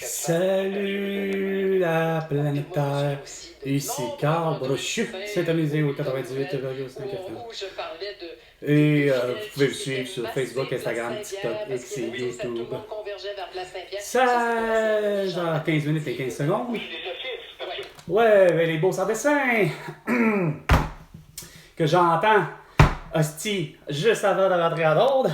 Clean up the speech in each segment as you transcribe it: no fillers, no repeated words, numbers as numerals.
Salut la planète Terre, ici Carl Brochu, c'est amusé au 98,5 FM. Et vous pouvez me suivre sur Facebook, Instagram, TikTok, X et YouTube. 16h15 minutes et 15 secondes. Ouais, mais les beaux sans dessin que j'entends, hostie, juste avant de rentrer à l'ordre.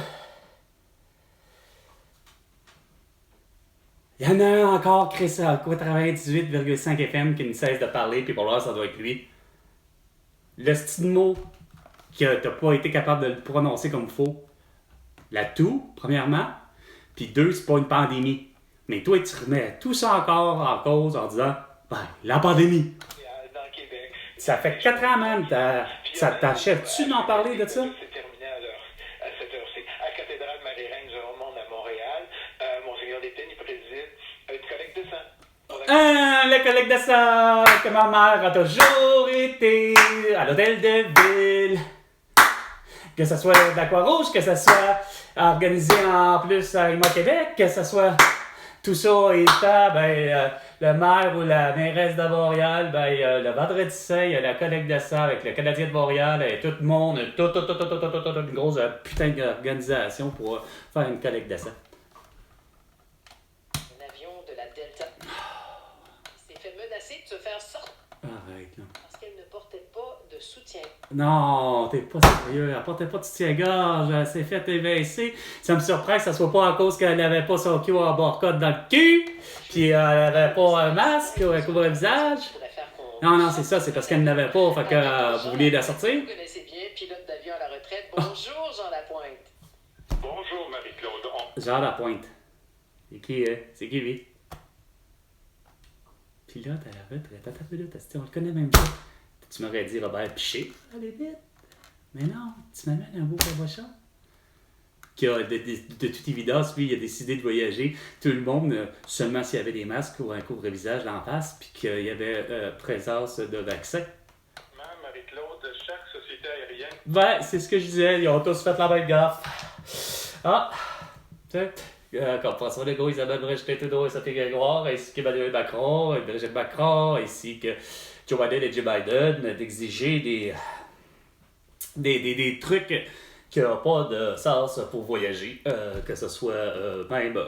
Il y en a un encore, Chris, à 98,5 FM qui ne cesse de parler, puis pour l'heure, ça doit être lui. Le style mot que t'as pas été capable de le prononcer comme il faut. La toux, premièrement, puis deux, c'est pas une pandémie. Mais toi, tu remets tout ça encore en cause en disant, ben, la pandémie. Dans Québec. Ça fait 4 ans, man, ça t'achève-tu d'en parler de ça? C'est terminé à cette heure-ci. À la cathédrale Marie-Reine du Monde à Montréal, Monseigneur Lépine, il préside une collecte de sang. Le collègue de ça, que ma mère a toujours été à l'hôtel de ville. Que ce soit de la Croix-Rouge, que ce soit organisé en plus à Ima Québec, que ce soit tout ça étant, le maire ou la mairesse de Montréal, le vendredi saint, il y a la collecte de sang avec le Canadien de Montréal et tout le monde, une grosse putain d'organisation pour faire une collecte de sang. Un avion de la Delta s'est fait menacer de se faire sortir Arrête, là. parce qu'elle ne portait pas de soutien. Non, t'es pas sérieux. Elle portait pas de soutien-gorge. Elle s'est fait évincer. Ça me surprend que ça soit pas à cause qu'elle n'avait pas son QR barcode dans le cul. Puis elle avait pas un masque ou un couvre-visage. Non, c'est ça. C'est parce qu'elle n'avait pas. Fait que vous vouliez la sortir? Vous connaissez bien, pilote d'avion à la retraite. Bonjour, Jean Lapointe. Bonjour, Marie-Claude. Jean Lapointe. C'est qui, lui? Pilote à la retraite. Attends un peu là. On le connaît même pas. Tu m'aurais dit Robert Piché, allez vite. Mais non, tu m'amènes un beau cabochon. Qui a, de toute évidence, lui, il a décidé de voyager. Tout le monde, seulement s'il y avait des masques ou un couvre-visage d'en face, puis qu'il y avait présence de vaccin. Marie-Claude, chaque société aérienne. Ouais, c'est ce que je disais, ils ont tous fait la même gaffe. Ah, tu sais, comme François Legault, Isabelle Brigitte-Trudeau et Sophie Grégoire, ainsi qu'Emmanuel Macron, Brigitte Macron, ainsi que Joe Biden et Joe Biden, d'exiger des trucs qui n'ont pas de sens pour voyager, que ce soit même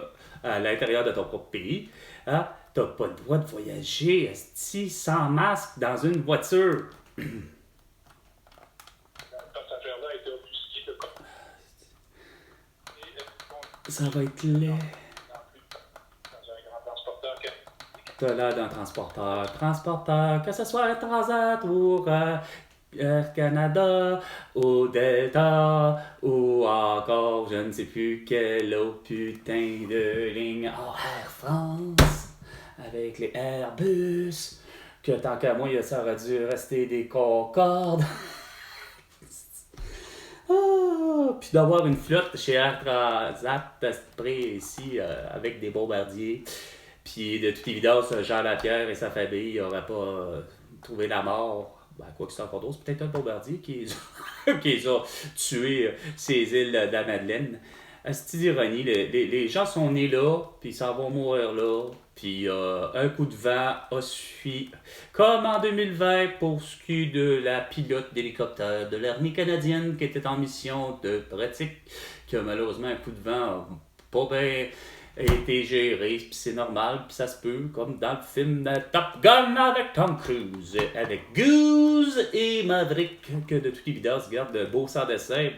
à l'intérieur de ton propre pays. Hein? Tu n'as pas le droit de voyager sans masque dans une voiture. Cette affaire-là a été obfusquée de Ça va être laid. dans un grand transporteur. T'as l'air d'un transporteur, que ce soit Transat ou Air Canada, ou Delta, ou encore je ne sais plus quelle autre putain de ligne. Oh, Air France, avec les Airbus, que tant qu'à moi, ça aurait dû rester des Concorde. Puis d'avoir une flotte chez Air Transat près ici, avec des bombardiers. Puis de toute évidence, Jean Lapierre et sa famille n'auraient pas trouvé la mort. Quoi que c'est encore d'autre, c'est peut-être un bombardier qui les a tués ces îles de la Madeleine. C'est d'ironie, les gens sont nés là, puis ils s'en vont mourir là. Puis un coup de vent a suffi, comme en 2020 pour ce qui est de la pilote d'hélicoptère de l'armée canadienne qui était en mission de pratique, qui a malheureusement un coup de vent pas bien été géré, puis c'est normal, puis ça se peut, comme dans le film Top Gun avec Tom Cruise, avec Goose et Maverick, que de toute évidence, regarde, le beau sans dessin,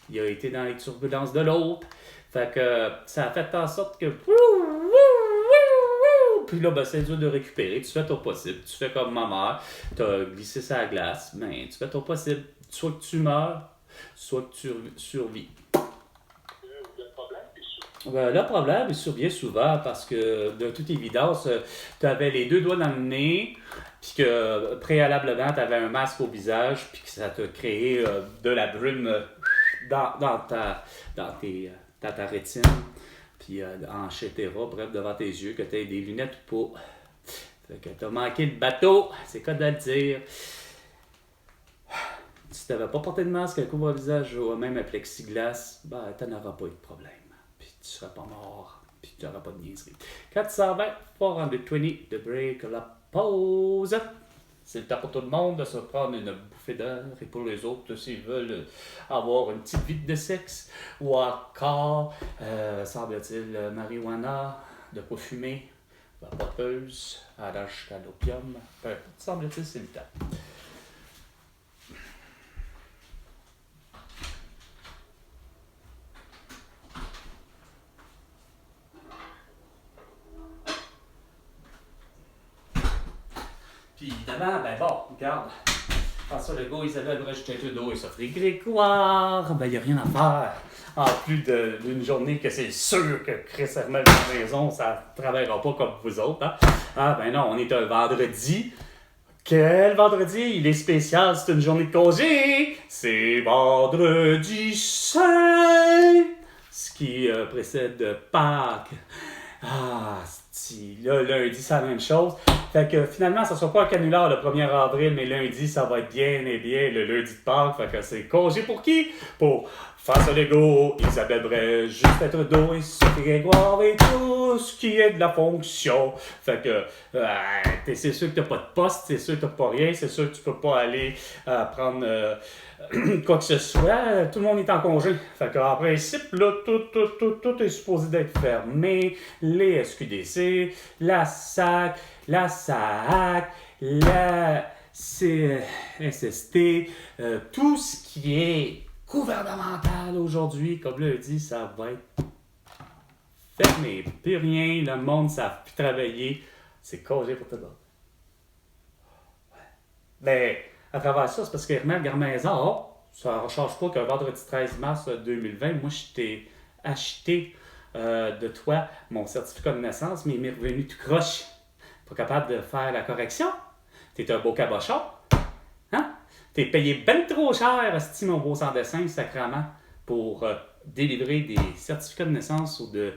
il a été dans les turbulences de l'autre. Fait que ça a fait en sorte que... Puis là, c'est dur de récupérer. Tu fais ton possible. Tu fais comme ma mère. Tu as glissé sa glace. Mais tu fais ton possible. Soit que tu meurs, soit que tu survis. Le problème, il survient souvent parce que, de toute évidence, tu avais les deux doigts dans le nez, puis que préalablement, tu avais un masque au visage, puis que ça t'a créé de la brume dans ta rétine, puis en chétéra, bref, devant tes yeux, que tu aies des lunettes ou pas. Fait que tu as manqué le bateau, c'est quoi de le dire. Si tu n'avais pas porté de masque, un couvre-visage ou même un plexiglas, tu n'auras pas eu de problème. Tu seras pas mort puis tu n'auras pas de niaiserie. 420, 420, de break la pause. C'est le temps pour tout le monde de se prendre une bouffée d'air. Et pour les autres, s'ils veulent avoir une petite vie de sexe ou encore, semble-t-il, marijuana, de quoi fumer, vapoteuse, à l'âge à l'opium, peu importe, semble-t-il, c'est le temps. Puis évidemment, ben bon, regarde, François Legault, Isabelle Brèche-Trudeau et Sophie Grégoire, ben il n'y a rien à faire. En plus d'une journée que c'est sûr que Chris Hermel a raison, ça ne travaillera pas comme vous autres. Hein? Ah ben non, on est un vendredi. Quel vendredi? Il est spécial, c'est une journée de congé. C'est vendredi saint, ce qui précède Pâques. Ah, là, lundi, c'est la même chose. Fait que finalement, ça ne sera pas un canular le 1er avril, mais lundi, ça va être bien et bien le lundi de Pâques. Fait que c'est congé pour qui? Pour François Legault, Isabelle Brèche, Justin Trudeau et Sophie Grégoire et tout ce qui est de la fonction. Fait que c'est sûr que t'as pas de poste, c'est sûr que t'as pas rien, c'est sûr que tu peux pas aller prendre quoi que ce soit. Tout le monde est en congé. Fait qu'en principe, là, tout est supposé d'être fermé. Les SQDC, la SAC, la SAC, la SST, tout ce qui est gouvernemental aujourd'hui, comme là, dit, ça va être fermé. Plus rien, le monde ne savent plus travailler. C'est congé pour tout le monde. Ouais. Mais à travers ça, c'est parce qu'Hermel Garmaison, ça ne change pas qu'un vendredi 13 mars 2020, moi, je t'ai acheté de toi mon certificat de naissance, mais il m'est revenu tout croche. Pas capable de faire la correction. T'es un beau cabochon. Hein? T'es payé ben trop cher, esti, mon beau sans dessin, sacrément, pour délivrer des certificats de naissance ou de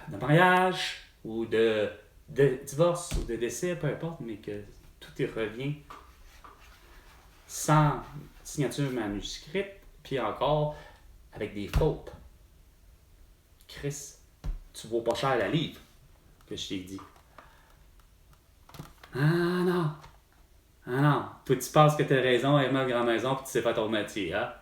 mariage ou de divorce ou de décès, peu importe, mais que tout y revient sans signature manuscrite, puis encore avec des fautes. Chris, tu vaux pas cher la livre que je t'ai dit. Ah non! Ah non! Toi, tu penses que t'as raison, Hermel Grandmaison, puis tu sais pas ton métier, hein?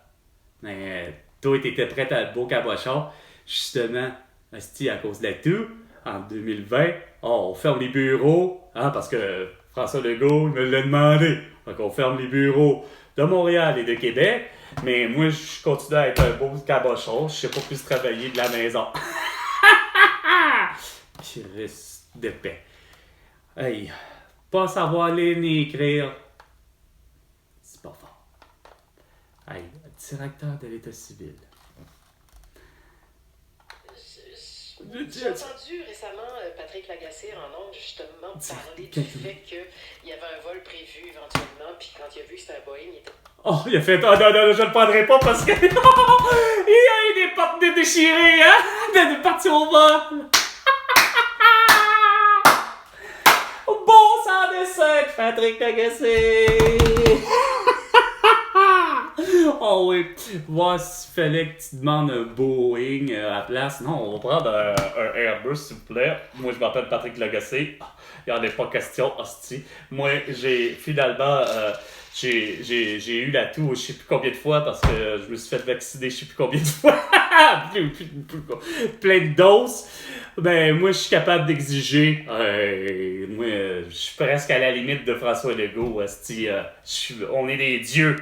Mais toi, t'étais prêt à être beau cabochon, justement, asti, à cause de tout, en 2020, on ferme les bureaux, hein, parce que François Legault me l'a demandé. Donc, on ferme les bureaux de Montréal et de Québec, mais moi, je continue à être un beau cabochon, je sais pas plus travailler de la maison. Christ de paix. Hey, pas savoir lire ni écrire, c'est pas fort. Hey, directeur de l'État civil. J'ai entendu récemment Patrick Lagacé en ondes justement parler du fait qu'il y avait un vol prévu éventuellement, puis quand il a vu que c'était un Boeing, il était... Oh, il a fait, oh non, je le prendrai pas parce que il a eu des portes déchirées, hein, de partir au vol. Bon sang dessin, Patrick Lagacé. Oh oui, voir s'il fallait que tu demandes un Boeing à la place. Non, on va prendre un Airbus, s'il vous plaît. Moi, je m'appelle Patrick Lagacé. Il n'y en a pas question, hostie. Moi, j'ai finalement... J'ai eu la toux je sais plus combien de fois parce que je me suis fait vacciner je sais plus combien de fois. Plein de doses. Ben, moi, je suis capable d'exiger. Moi, je suis presque à la limite de François Legault. Asti, on est des dieux.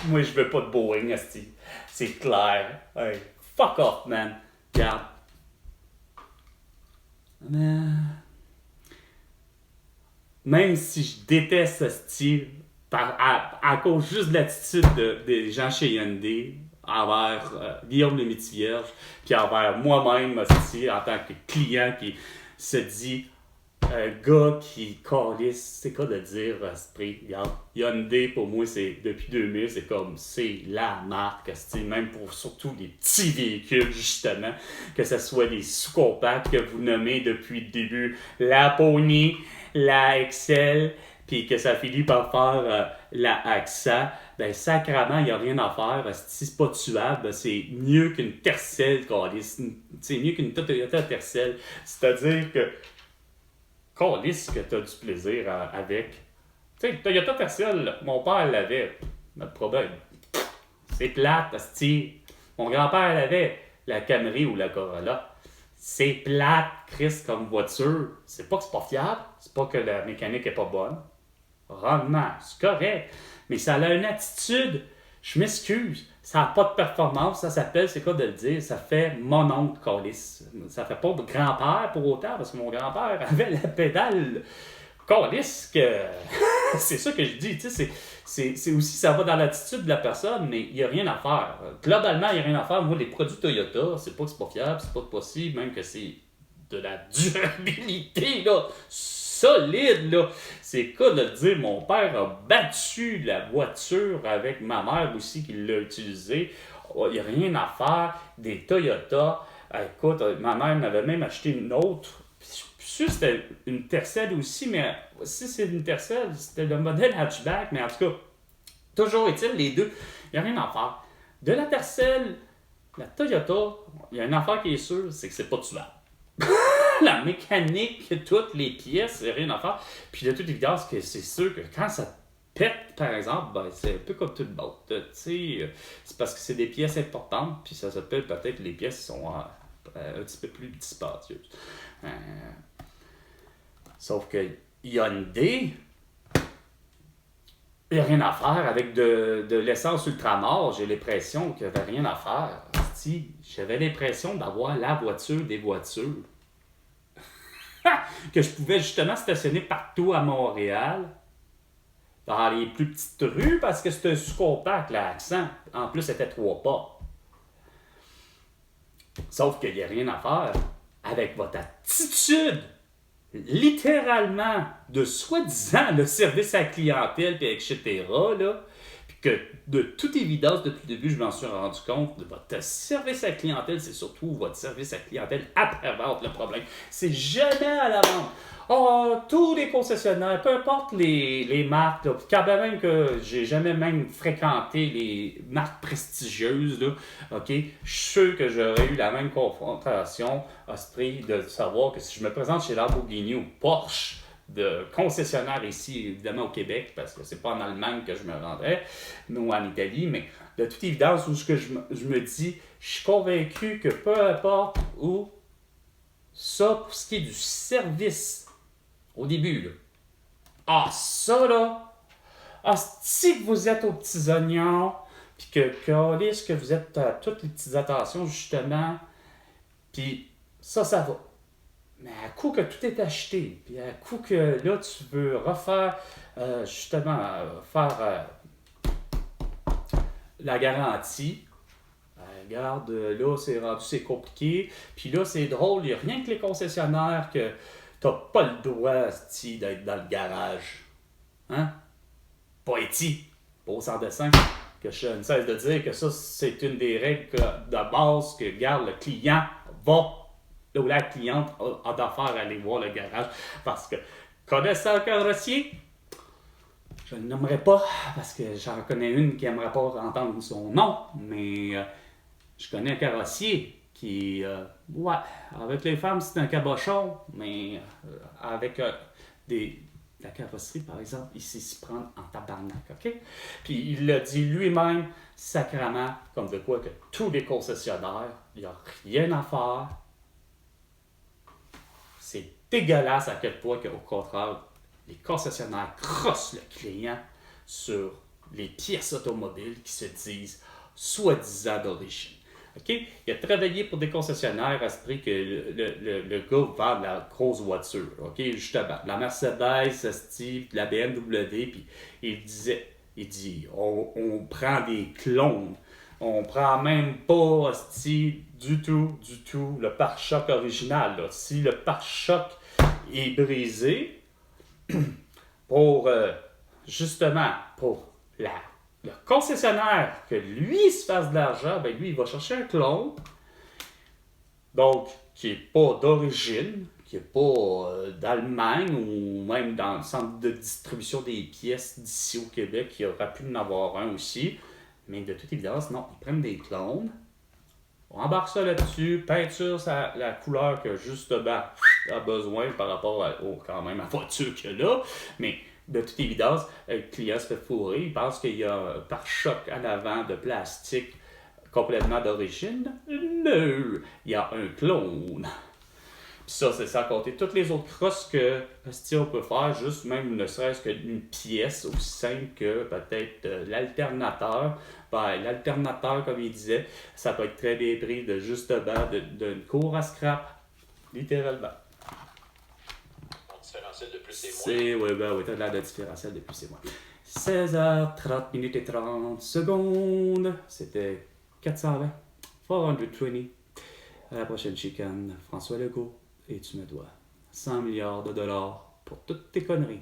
Moi, je veux pas de Boeing, asti. C'est clair. Hey, fuck off, man. Regarde. Même si je déteste ce style, à cause juste de l'attitude des gens chez Hyundai envers Guillaume Lemaitre-Vierge, puis envers moi-même aussi, en tant que client qui se dit un gars qui calisse, c'est quoi de dire à ce prix? Regarde, Hyundai pour moi, c'est depuis 2000, c'est comme, c'est la marque, même pour surtout les petits véhicules, justement, que ce soit les sous-compacts que vous nommez depuis le début, la Pony, la Excel, puis que ça finit par faire la AXA, ben sacrément, il n'y a rien à faire. Si c'est pas tuable, c'est mieux qu'une Tercel, c'est mieux qu'une Toyota Tercel. C'est-à-dire que, câlisse que tu as du plaisir avec. Tu sais, Toyota Tercel, mon père l'avait. Notre problème. C'est plate, hostie. Mon grand-père l'avait, la Camry ou la Corolla. C'est plate, Chris, comme voiture. C'est pas que c'est pas fiable, c'est pas que la mécanique est pas bonne. Rendement, c'est correct. Mais ça a une attitude, je m'excuse, ça n'a pas de performance, ça s'appelle, c'est quoi de le dire, ça fait mon oncle câlisse. Ça fait pas grand-père pour autant, parce que mon grand-père avait la pédale câlisse que... c'est ça que je dis, tu sais, c'est aussi, ça va dans l'attitude de la personne, mais il n'y a rien à faire. Globalement, il n'y a rien à faire. Moi, les produits Toyota, c'est pas que c'est pas fiable, c'est pas possible, même que c'est de la durabilité, là, solide, là. C'est quoi de le dire, mon père a battu la voiture avec ma mère aussi qui l'a utilisée. Il n'y a rien à faire. Des Toyota, écoute, ma mère m'avait même acheté une autre. Je suis sûr que c'était une Tercel aussi, mais si c'est une Tercel, c'était le modèle hatchback, mais en tout cas, toujours est-il, les deux, il n'y a rien à faire. De la Tercel, la Toyota, il y a une affaire qui est sûre, c'est que c'est pas tuable. La mécanique, toutes les pièces, il n'y a rien à faire. Puis de toute évidence, que c'est sûr que quand ça pète, par exemple, ben, c'est un peu comme tout le monde. C'est parce que c'est des pièces importantes, puis ça s'appelle peut-être que les pièces sont un petit peu plus dispendieuses. Sauf que Hyundai, il n'y a rien à faire avec de l'essence ultramar. J'ai l'impression qu'il n'y avait rien à faire. Si, j'avais l'impression d'avoir la voiture des voitures. Que je pouvais justement stationner partout à Montréal, dans les plus petites rues, parce que c'était sous-compact, l'accent. En plus, c'était 3 pas. Sauf qu'il n'y a rien à faire avec votre attitude, littéralement, de soi-disant le service à la clientèle, puis etc., là, puis que de toute évidence, depuis le début, je m'en suis rendu compte, de votre service à la clientèle, c'est surtout votre service à la clientèle après-vente, le problème. C'est jamais à la vente. Oh, tous les concessionnaires, peu importe les marques, là, quand même que j'ai jamais même fréquenté les marques prestigieuses, là, ok, je suis sûr que j'aurais eu la même confrontation à ce prix de savoir que si je me présente chez Lamborghini ou Porsche, de concessionnaire ici, évidemment au Québec, parce que c'est pas en Allemagne que je me rendrais, ou en Italie, mais de toute évidence, où ce que je me dis, je suis convaincu que peu importe où, ça, pour ce qui est du service, au début, là. Ah, ça, là! Ah, si vous êtes aux petits oignons, puis que vous êtes à toutes les petites attentions, justement, puis ça va. Mais à coup que tout est acheté, puis à coup que là, tu veux refaire, faire la garantie, regarde, là, c'est compliqué, puis là, c'est drôle, il n'y a rien que les concessionnaires que t'as pas le droit, d'être dans le garage. Hein? Pas éti, pas sans dessin. Que je ne cesse de dire que ça, c'est une des règles de base que, regarde, le client va, ou la cliente a d'affaires à aller voir le garage. Parce que, connaissant un carrossier, je ne le nommerai pas, parce que j'en connais une qui n'aimerait pas entendre son nom, mais je connais un carrossier qui, ouais, avec les femmes, c'est un cabochon, mais avec la carrosserie, par exemple, il sait s'y prendre en tabarnak, OK? Puis il l'a dit lui-même, sacrément, comme de quoi que tous les concessionnaires, il n'y a rien à faire. C'est dégueulasse à quel point qu'au contraire, les concessionnaires crossent le client sur les pièces automobiles qui se disent soi-disant d'origine. Okay? Il a travaillé pour des concessionnaires à ce prix que le gars vend de la grosse voiture. Okay? Justement, la Mercedes, Steve, la BMW, puis il dit, on prend des clones. On prend même pas, du tout, le pare-choc original. Là. Si le pare-choc est brisé, pour, justement, pour le concessionnaire, que lui se fasse de l'argent, ben lui, il va chercher un clone, donc, qui n'est pas d'origine, qu'il n'y a pas d'Allemagne ou même dans le centre de distribution des pièces d'ici au Québec, il y aura pu en avoir un aussi. Mais de toute évidence, non, ils prennent des clones. On embarque ça là-dessus, peinture la couleur que justement a besoin par rapport quand même à la voiture qu'il y a là. Mais de toute évidence, le client se fait fourrer. Il pense qu'il y a un pare-choc en avant de plastique complètement d'origine. Non! Il y a un clone. Puis ça, c'est sans compter toutes les autres crosses que on peut faire, juste même ne serait-ce qu'une pièce aussi simple que peut-être l'alternateur. Ben, l'alternateur, comme il disait, ça peut être très bien pris de justement d'une cour à scrap, littéralement. On différentiel de plus et moins. Oui, t'as l'air de différentiel de plus et moins. 16h, 30 minutes et 30 secondes. C'était 420. 420. À la prochaine chicane, François Legault. Et tu me dois 100 milliards de dollars pour toutes tes conneries.